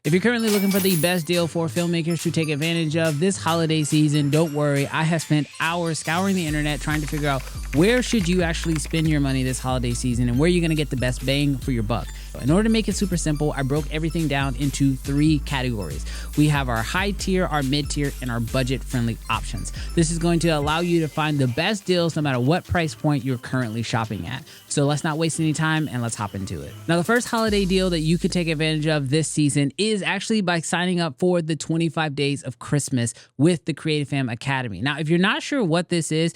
If you're currently looking for the best deal for filmmakers to take advantage of this holiday season, don't worry. I have spent hours scouring the internet trying to figure out where should you actually spend your money this holiday season and where you're going to get the best bang for your buck. In order to make it super simple, I broke everything down into 3 categories. We have our high tier, our mid tier, and our budget friendly options. This is going to allow you to find the best deals no matter what price point you're currently shopping at. So let's not waste any time and let's hop into it. Now, the first holiday deal that you could take advantage of this season is actually by signing up for the 25 Days of Christmas with the Creative Fam Academy. Now, if you're not sure what this is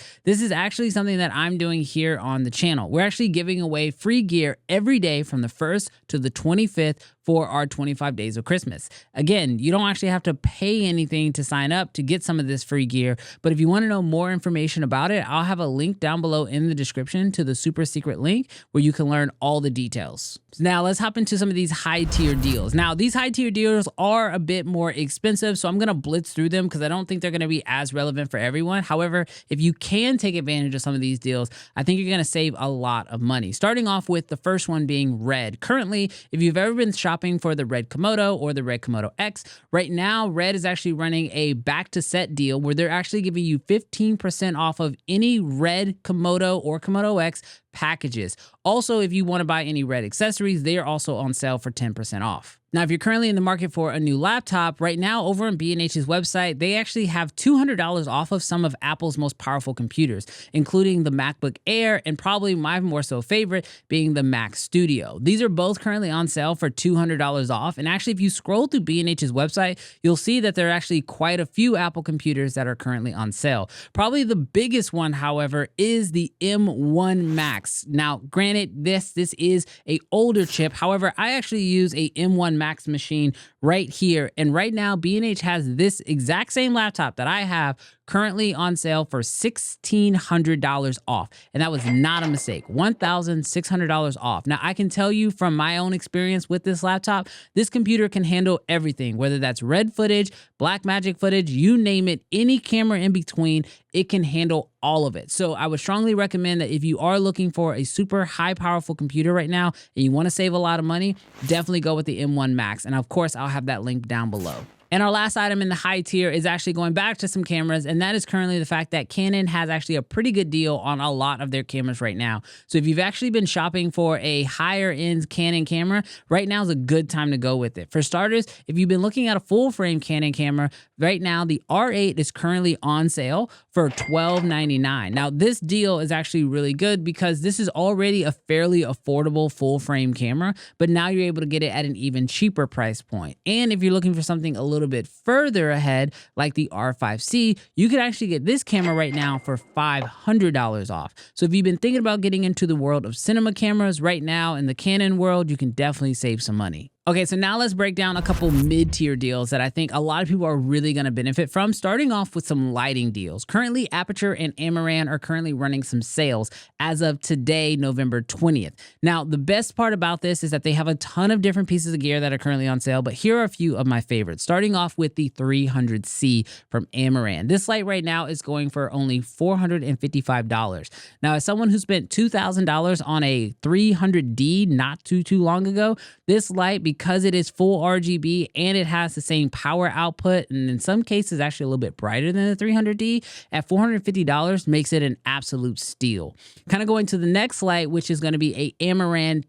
actually something that I'm doing here on the channel. We're actually giving away free gear every day from the 1st to the 25th for our 25 Days of Christmas. Again, you don't actually have to pay anything to sign up to get some of this free gear, but if you want to know more information about it, I'll have a link down below in the description to the super secret link where you can learn all the details. Now, let's hop into some of these high tier deals. Now, these high tier deals are a bit more expensive, so I'm going to blitz through them because I don't think they're going to be as relevant for everyone. However, if you can take advantage of some of these deals, I think you're going to save a lot of money. Starting off with the first one being Red. Currently, if you've ever been shopping for the Red Komodo or the Red Komodo X, right now, Red is actually running a back to set deal where they're actually giving you 15% off of any Red Komodo or Komodo X packages. Also, if you want to buy any Red accessories, they are also on sale for 10% off. Now, if you're currently in the market for a new laptop, right now over on B&H's website, they actually have $200 off of some of Apple's most powerful computers, including the MacBook Air and probably my more so favorite being the Mac Studio. These are both currently on sale for $200 off. And actually, if you scroll through B&H's website, you'll see that there are actually quite a few Apple computers that are currently on sale. Probably the biggest one, however, is the M1 Max. Now, granted, this is a older chip. However, I actually use a M1 Max machine right here. And right now, B&H has this exact same laptop that I have currently on sale for $1,600 off. And that was not a mistake, $1,600 off. Now, I can tell you from my own experience with this laptop, this computer can handle everything, whether that's Red footage, Blackmagic footage, you name it, any camera in between, it can handle all of it. So I would strongly recommend that if you are looking for a super high powerful computer right now and you want to save a lot of money, definitely go with the M1 Max. And of course, I'll have that link down below. And our last item in the high tier is actually going back to some cameras, and that is currently the fact that Canon has actually a pretty good deal on a lot of their cameras right now. So if you've actually been shopping for a higher end Canon camera, right now is a good time to go with it. For starters, if you've been looking at a full frame Canon camera, right now the R8 is currently on sale for $12.99. Now this deal is actually really good because this is already a fairly affordable full frame camera, but now you're able to get it at an even cheaper price point. And if you're looking for something a little bit further ahead, like the R5C, you could actually get this camera right now for $500 off. So if you've been thinking about getting into the world of cinema cameras right now in the Canon world, you can definitely save some money. Okay, so now let's break down a couple mid-tier deals that I think a lot of people are really going to benefit from, starting off with some lighting deals. Currently, Aperture and Amaran are currently running some sales as of today, November 20th. Now, the best part about this is that they have a ton of different pieces of gear that are currently on sale, but here are a few of my favorites, starting off with the 300C from Amaran. This light right now is going for only $455. Now, as someone who spent $2,000 on a 300D not too long ago, this light, because it is full RGB and it has the same power output, and in some cases actually a little bit brighter than the 300D, at $450 makes it an absolute steal. Kind of going to the next light, which is going to be a Amaran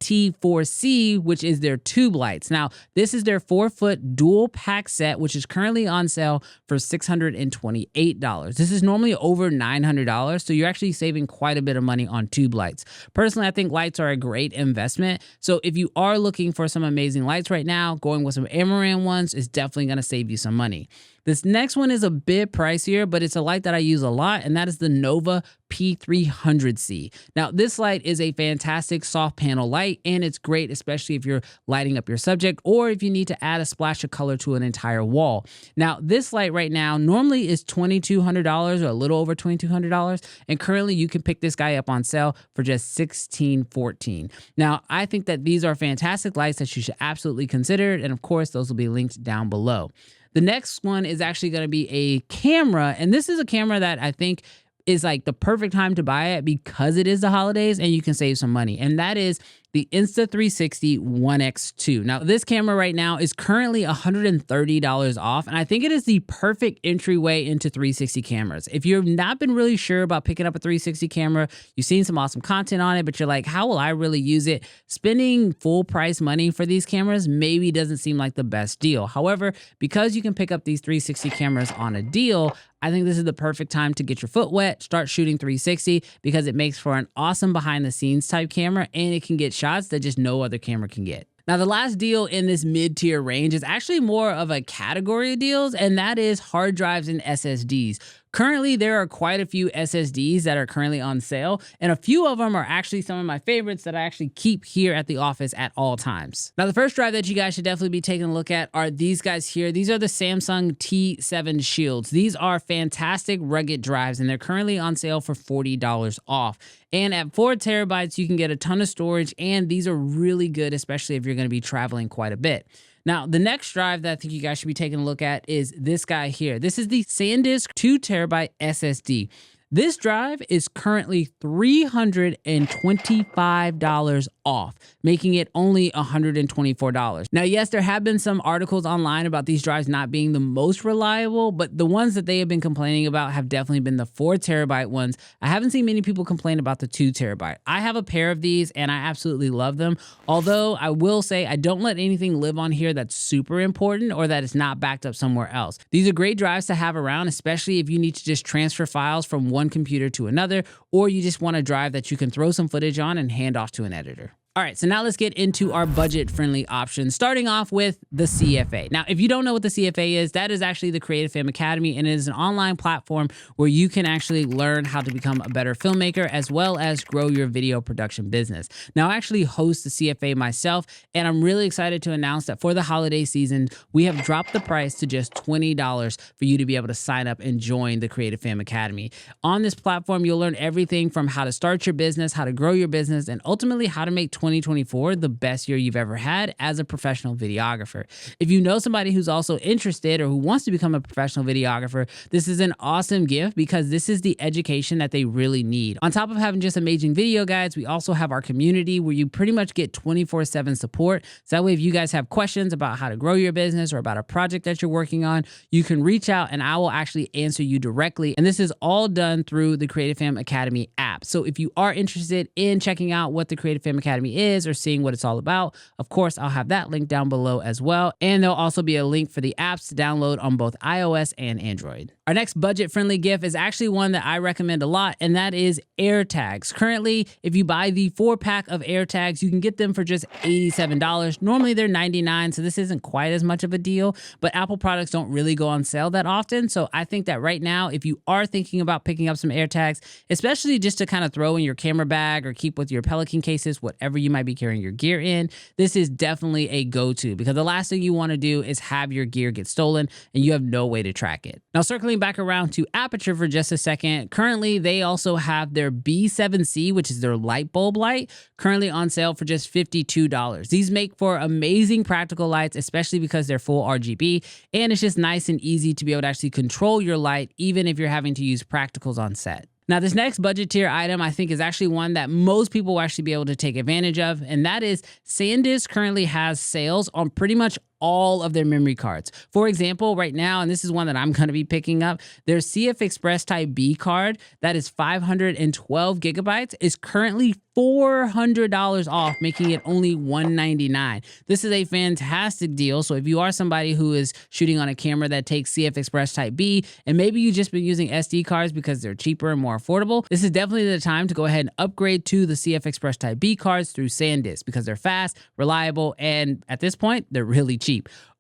T4C, which is their tube lights. Now, this is their 4-foot dual pack set, which is currently on sale for $628. This is normally over $900, so you're actually saving quite a bit of money on tube lights. Personally, I think lights are a great investment. So if you are looking for some amazing lights right now, going with some Amaran ones is definitely going to save you some money. This next one is a bit pricier, but it's a light that I use a lot, and that is the Nova P300C. Now, this light is a fantastic soft panel light, and it's great, especially if you're lighting up your subject or if you need to add a splash of color to an entire wall. Now, this light right now normally is $2,200 or a little over $2,200, and currently you can pick this guy up on sale for just $1,614. Now, I think that these are fantastic lights that you should absolutely consider, and of course, those will be linked down below. The next one is actually going to be a camera, and this is a camera that I think is like the perfect time to buy it because it is the holidays and you can save some money. And that is the Insta360 One X2. Now, this camera right now is currently $130 off, and I think it is the perfect entryway into 360 cameras. If you've not been really sure about picking up a 360 camera, you've seen some awesome content on it, but you're like, how will I really use it? Spending full price money for these cameras maybe doesn't seem like the best deal. However, because you can pick up these 360 cameras on a deal, I think this is the perfect time to get your foot wet, start shooting 360, because it makes for an awesome behind the scenes type camera, and it can get shots that just no other camera can get. Now, the last deal in this mid-tier range is actually more of a category of deals, and that is hard drives and SSDs. Currently, there are quite a few SSDs that are currently on sale, and a few of them are actually some of my favorites that I actually keep here at the office at all times. Now, the first drive that you guys should definitely be taking a look at are these guys here. These are the Samsung T7 Shields. These are fantastic rugged drives, and they're currently on sale for $40 off. And at 4 terabytes, you can get a ton of storage, and these are really good, especially if you're going to be traveling quite a bit. Now, the next drive that I think you guys should be taking a look at is this guy here. This is the Sandisk 2 terabyte SSD. This drive is currently $325 off, making it only $124. Now, yes, there have been some articles online about these drives not being the most reliable, but the ones that they have been complaining about have definitely been the 4 terabyte ones. I haven't seen many people complain about the 2 terabyte. I have a pair of these and I absolutely love them. Although I will say I don't let anything live on here that's super important or that is not backed up somewhere else. These are great drives to have around, especially if you need to just transfer files from one computer to another, or you just want a drive that you can throw some footage on and hand off to an editor. All right, so now let's get into our budget-friendly options, starting off with the CFA. Now, if you don't know what the CFA is, that is actually the Creative Film Academy, and it is an online platform where you can actually learn how to become a better filmmaker as well as grow your video production business. Now, I actually host the CFA myself, and I'm really excited to announce that for the holiday season, we have dropped the price to just $20 for you to be able to sign up and join the Creative Film Academy. On this platform, you'll learn everything from how to start your business, how to grow your business, and ultimately how to make 2024 the best year you've ever had as a professional videographer. If you know somebody who's also interested or who wants to become a professional videographer, this is an awesome gift because this is the education that they really need. On top of having just amazing video guides, we also have our community where you pretty much get 24/7 support. So that way, if you guys have questions about how to grow your business or about a project that you're working on, you can reach out and I will actually answer you directly. And this is all done through the Creative Film Academy app. So if you are interested in checking out what the Creative Film Academy is or seeing what it's all about, of course, I'll have that link down below as well. And there'll also be a link for the apps to download on both iOS and Android. Our next budget-friendly gift is actually one that I recommend a lot, and that is AirTags. Currently, if you buy the 4-pack of AirTags, you can get them for just $87. Normally, they're $99, so this isn't quite as much of a deal, but Apple products don't really go on sale that often. So I think that right now, if you are thinking about picking up some AirTags, especially just to kind of throw in your camera bag or keep with your Pelican cases, whatever you might be carrying your gear in, this is definitely a go-to because the last thing you want to do is have your gear get stolen and you have no way to track it. Now, circling back around to Aperture for just a second, currently they also have their B7C, which is their light bulb light, currently on sale for just $52. These make for amazing practical lights, especially because they're full RGB, and it's just nice and easy to be able to actually control your light, even if you're having to use practicals on set. Now, this next budget tier item, I think, is actually one that most people will actually be able to take advantage of, and that is Sandisk currently has sales on pretty much all of their memory cards. For example, right now, and this is one that I'm going to be picking up, their CF Express Type B card that is 512 gigabytes is currently $400 off, making it only $199. This is a fantastic deal. So if you are somebody who is shooting on a camera that takes CF Express Type B, and maybe you've just been using SD cards because they're cheaper and more affordable, this is definitely the time to go ahead and upgrade to the CF Express Type B cards through Sandisk because they're fast, reliable, and at this point, they're really cheap.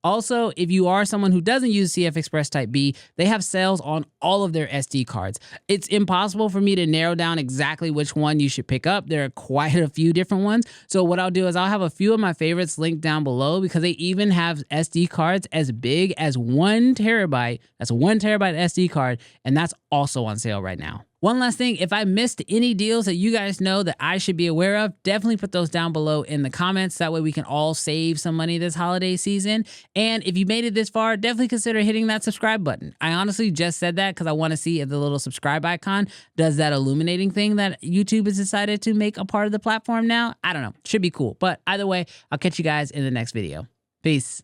Also, if you are someone who doesn't use CF Express Type B, they have sales on all of their SD cards. It's impossible for me to narrow down exactly which one you should pick up. There are quite a few different ones. So what I'll do is I'll have a few of my favorites linked down below because they even have SD cards as big as 1 terabyte. That's a 1 terabyte SD card, and that's also on sale right now. One last thing, if I missed any deals that you guys know that I should be aware of, definitely put those down below in the comments. That way we can all save some money this holiday season. And if you made it this far, definitely consider hitting that subscribe button. I honestly just said that because I want to see if the little subscribe icon does that illuminating thing that YouTube has decided to make a part of the platform now. I don't know. Should be cool. But either way, I'll catch you guys in the next video. Peace.